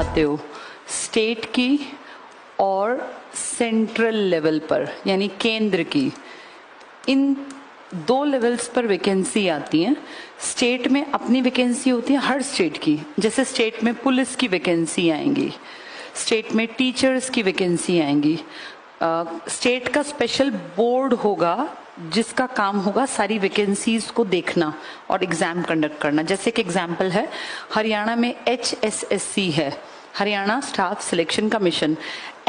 आते हो स्टेट की और सेंट्रल लेवल पर यानी केंद्र की, इन दो लेवल्स पर वैकेंसी आती है। स्टेट में अपनी वैकेंसी होती है हर स्टेट की, जैसे स्टेट में पुलिस की वैकेंसी आएंगी, स्टेट में टीचर्स की वैकेंसी आएंगी। स्टेट का स्पेशल बोर्ड होगा जिसका काम होगा सारी वैकेंसीज को देखना और एग्जाम कंडक्ट करना। जैसे कि एग्जाम्पल है, हरियाणा में HSSC है, हरियाणा स्टाफ सिलेक्शन कमीशन।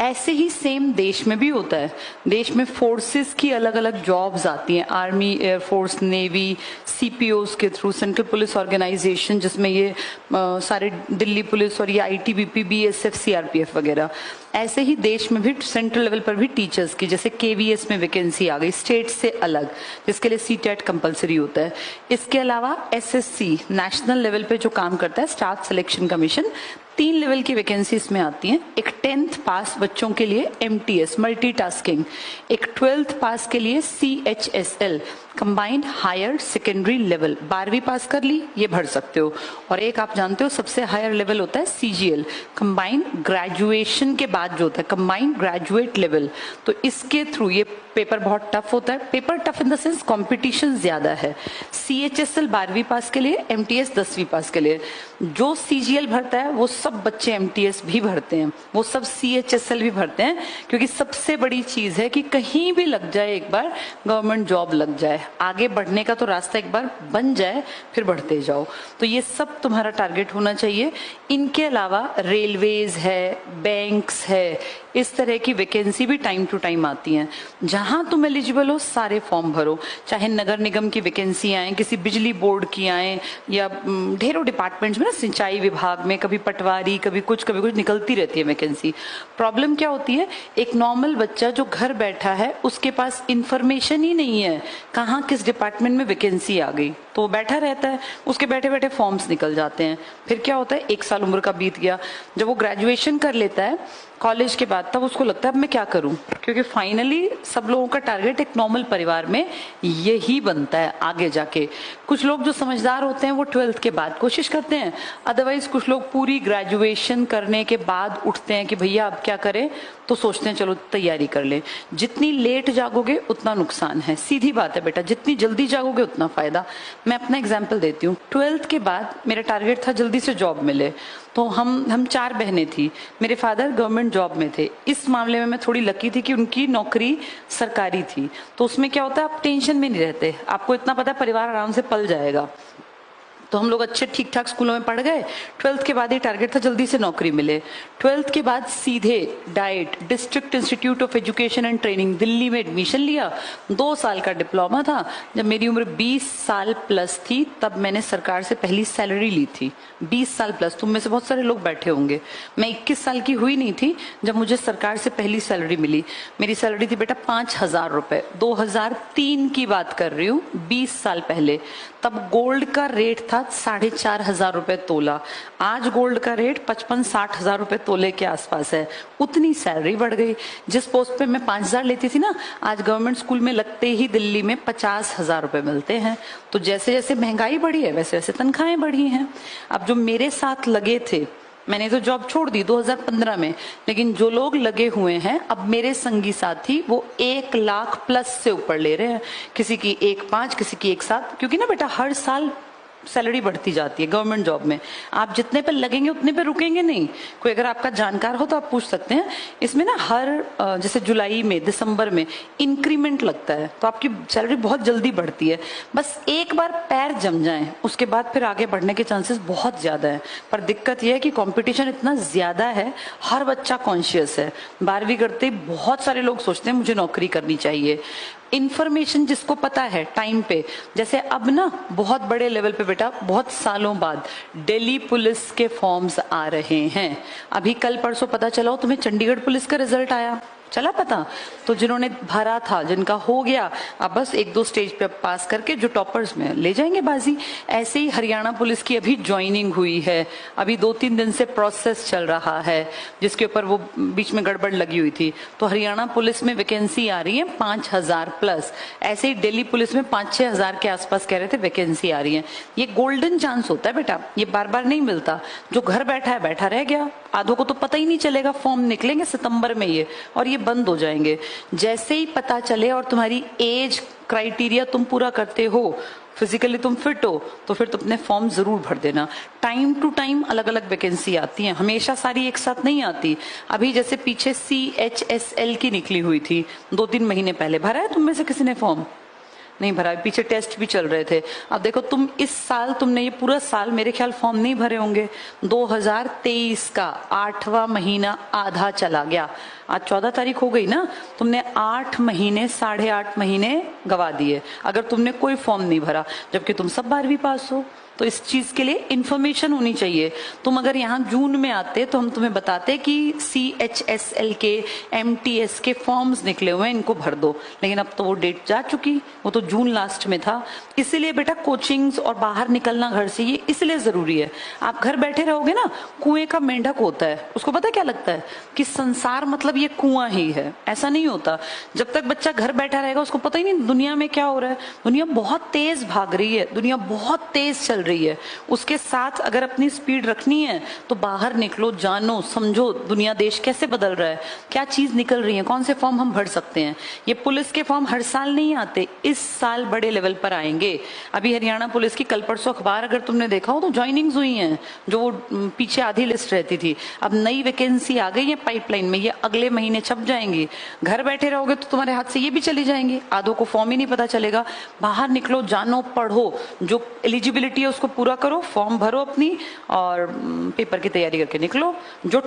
ऐसे ही सेम देश में भी होता है। देश में फोर्सेस की अलग अलग जॉब्स आती हैं, आर्मी, एयरफोर्स, नेवी, CPOs के थ्रू, सेंट्रल पुलिस ऑर्गेनाइजेशन जिसमें ये सारे दिल्ली पुलिस और ये ITBP, BSF, CRPF वगैरह। ऐसे ही देश में भी सेंट्रल लेवल पर भी टीचर्स की, जैसे KVS में वैकेंसी आ गई स्टेट से अलग, जिसके लिए CTET कंपलसरी होता है। इसके अलावा SSC नेशनल लेवल पे जो काम करता है, स्टाफ सिलेक्शन कमीशन, 3 लेवल की वैकेंसी इसमें आती हैं। एक 10th पास बच्चों के लिए MTS मल्टीटास्किंग, एक 12th पास के लिए CHSL combined higher secondary level, 12वीं पास कर ली ये भर सकते हो। और एक आप जानते हो सबसे हायर लेवल होता है CGL कंबाइंड ग्रेजुएशन के बाद जो होता है कंबाइंड ग्रेजुएट लेवल। तो इसके थ्रू ये पेपर बहुत टफ होता है, paper tough in the sense competition ज्यादा है। CHSL 12वीं पास के लिए, MTS 10वीं पास के लिए। जो CGL भरता है वो सब बच्चे MTS भी भरते हैं, वो सब CHSL भी भरते हैं, क्योंकि सबसे बड़ी चीज है कि कहीं भी लग जाए एक बार गवर्नमेंट जॉब लग जाए, आगे बढ़ने का तो रास्ता एक बार बन जाए फिर बढ़ते जाओ। तो ये सब तुम्हारा टारगेट होना चाहिए। इनके अलावा रेलवेज है, बैंक्स है, इस तरह की वैकेंसी भी टाइम टू टाइम आती हैं। जहां तुम एलिजिबल हो सारे फॉर्म भरो, चाहे नगर निगम की वैकेंसी आए, किसी बिजली बोर्ड की आए, या ढेरों डिपार्टमेंट्स में ना, सिंचाई विभाग में कभी पटवारी, कभी कुछ निकलती रहती है वैकेंसी। प्रॉब्लम क्या होती है, एक नॉर्मल बच्चा जो घर बैठा है उसके पास इंफॉर्मेशन ही नहीं है कहाँ किस डिपार्टमेंट में वैकेंसी आ गई, तो वो बैठा रहता है, उसके बैठे बैठे फॉर्म्स निकल जाते हैं। फिर क्या होता है, 1 साल उम्र का बीत गया, जब वो ग्रेजुएशन कर लेता है कॉलेज के बाद, तब उसको लगता है अब मैं क्या करूं, क्योंकि फाइनली सब लोगों का टारगेट एक नॉर्मल परिवार में यही बनता है आगे जाके। कुछ लोग जो समझदार होते हैं वो 12th के बाद कोशिश करते हैं, अदरवाइज कुछ लोग पूरी ग्रेजुएशन करने के बाद उठते हैं कि भैया अब क्या करें, तो सोचते हैं चलो तैयारी कर ले। जितनी लेट जागोगे उतना नुकसान है, सीधी बात है बेटा, जितनी जल्दी जागोगे उतना फायदा। मैं अपना एग्जाम्पल देती हूँ। 12th के बाद मेरा टारगेट था जल्दी से जॉब मिले, तो हम 4 बहनें थी, मेरे फादर गवर्नमेंट जॉब में थे। इस मामले में मैं थोड़ी लकी थी कि उनकी नौकरी सरकारी थी, तो उसमें क्या होता है आप टेंशन में नहीं रहते, आपको इतना पता है परिवार आराम से पल जाएगा। तो हम लोग अच्छे ठीक ठाक स्कूलों में पढ़ गए। 12th के बाद ही टारगेट था जल्दी से नौकरी मिले। 12th के बाद सीधे diet district institute of education and training Delhi में एडमिशन लिया। 2 साल का डिप्लोमा था। जब मेरी उम्र 20 साल प्लस थी तब मैंने सरकार से पहली सैलरी ली थी। 20 साल प्लस, तुम में से बहुत सारे लोग बैठे होंगे, मैं 21 साल की हुई नहीं थी जब मुझे सरकार से पहली सैलरी मिली। मेरी सैलरी थी बेटा 5,000 रुपए, 2003 की बात कर रही हूँ, 20 साल पहले। तब गोल्ड का रेट था 4,500 रुपए तोला, आज गोल्ड का रेट 55-60 हजार रुपए तोले के आसपास है। उतनी सैलरी बढ़ गई। जिस पोस्ट पे मैं 5,000 लेती थी ना, आज गवर्नमेंट स्कूल में लगते ही दिल्ली में 50,000 रुपए मिलते हैं। तो जैसे जैसे महंगाई बढ़ी है वैसे वैसे तनख्वाहें बढ़ी हैं। अब जो मेरे साथ लगे थे, मैंने तो जॉब छोड़ दी 2015 में, लेकिन जो लोग लगे हुए हैं अब मेरे संगी साथी वो 1 लाख प्लस से ऊपर ले रहे हैं, किसी की 1.5, किसी की 1.7, क्योंकि ना बेटा हर साल सैलरी बढ़ती जाती है गवर्नमेंट जॉब में। आप जितने पे लगेंगे उतने पे रुकेंगे नहीं। कोई अगर आपका जानकार हो तो आप पूछ सकते हैं। इसमें ना हर जैसे जुलाई में, दिसंबर में इंक्रीमेंट लगता है, तो आपकी सैलरी बहुत जल्दी बढ़ती है। बस एक बार पैर जम जाएं उसके बाद फिर आगे बढ़ने के चांसेस बहुत ज्यादा है। पर दिक्कत यह है कि कंपटीशन इतना ज्यादा है, हर बच्चा कॉन्शियस है। 12वीं करते बहुत सारे लोग सोचते हैं मुझे नौकरी करनी चाहिए। इंफॉर्मेशन जिसको पता है टाइम पे, जैसे अब ना बहुत बड़े लेवल पे बेटा बहुत सालों बाद दिल्ली पुलिस के फॉर्म्स आ रहे हैं। अभी कल परसों पता चला हो तुम्हें चंडीगढ़ पुलिस का रिजल्ट आया, चला पता? तो जिन्होंने भरा था, जिनका हो गया, अब बस 1-2 स्टेज पे पास करके जो टॉपर्स में ले जाएंगे बाजी। ऐसे ही हरियाणा पुलिस की अभी ज्वाइनिंग हुई है, अभी 2-3 दिन से प्रोसेस चल रहा है, जिसके ऊपर वो बीच में गड़बड़ लगी हुई थी। तो हरियाणा पुलिस में वैकेंसी आ रही है 5,000+। ऐसे ही दिल्ली पुलिस में 5-6 हजार के आसपास कह रहे थे वैकेंसी आ रही है। ये गोल्डन चांस होता है बेटा, ये बार बार नहीं मिलता। जो घर बैठा है बैठा रह गया, आधों को तो पता ही नहीं चलेगा। फॉर्म निकलेंगे सितंबर में ये, और ये बंद हो जाएंगे। जैसे ही पता चले और तुम्हारी एज क्राइटेरिया तुम पूरा करते हो, फिजिकली तुम फिट हो, तो फिर तुम अपने फॉर्म जरूर भर देना। टाइम टू टाइम अलग अलग वैकेंसी आती है, हमेशा सारी एक साथ नहीं आती। अभी जैसे पीछे CHSL की निकली हुई थी 2-3 महीने पहले, भरा है तुम में से किसी ने फॉर्म? नहीं भरा। पीछे टेस्ट भी चल रहे थे। अब देखो तुम इस साल, तुमने ये पूरा साल मेरे ख्याल फॉर्म नहीं भरे होंगे। 2023 का 8वां महीना आधा चला गया, आज 14 तारीख हो गई ना। तुमने 8 महीने, 8.5 महीने गवा दिए अगर तुमने कोई फॉर्म नहीं भरा, जबकि तुम सब 12वीं पास हो। तो इस चीज के लिए इन्फॉर्मेशन होनी चाहिए। तुम अगर यहाँ जून में आते तो हम तुम्हें बताते कि CHSL के, MTS के फॉर्म्स निकले हुए हैं, इनको भर दो। लेकिन अब तो वो डेट जा चुकी, वो तो जून लास्ट में था। इसीलिए बेटा कोचिंग्स और बाहर निकलना घर से, ये इसलिए जरूरी है। आप घर बैठे रहोगे ना, कुएं का मेंढक होता है, उसको पता क्या लगता है कि संसार मतलब ये कुआं ही है। ऐसा नहीं होता। जब तक बच्चा घर बैठा रहेगा उसको पता ही नहीं दुनिया में क्या हो रहा है। दुनिया बहुत तेज भाग रही है, दुनिया बहुत तेज चल रही है। उसके साथ अगर अपनी स्पीड रखनी है तो बाहर निकलो, जानो, समझो दुनिया देश कैसे बदल रहा है, क्या चीज निकल रही है, कौन से फॉर्म हम भर सकते हैं। ये पुलिस के फॉर्म हर साल नहीं आते, इस साल बड़े लेवल पर आएंगे। अभी हरियाणा पुलिस की कल परसों अखबार अगर तुमने देखा हो तो ज्वाइनिंग्स हुई हैं, जो वो पीछे आधी लिस्ट रहती थी। अब नई वैकेंसी आ गई है पाइपलाइन में, ये अगले महीने छप जाएंगी। घर बैठे रहोगे तो तुम्हारे हाथ से ये भी चली जाएंगी, आधों को फॉर्म ही नहीं पता चलेगा। बाहर निकलो, जानो, पढ़ो, जो एलिजिबिलिटी है उसको पूरा करो, फॉर्म भरो अपनी, और पेपर की तैयारी करके निकलो। जो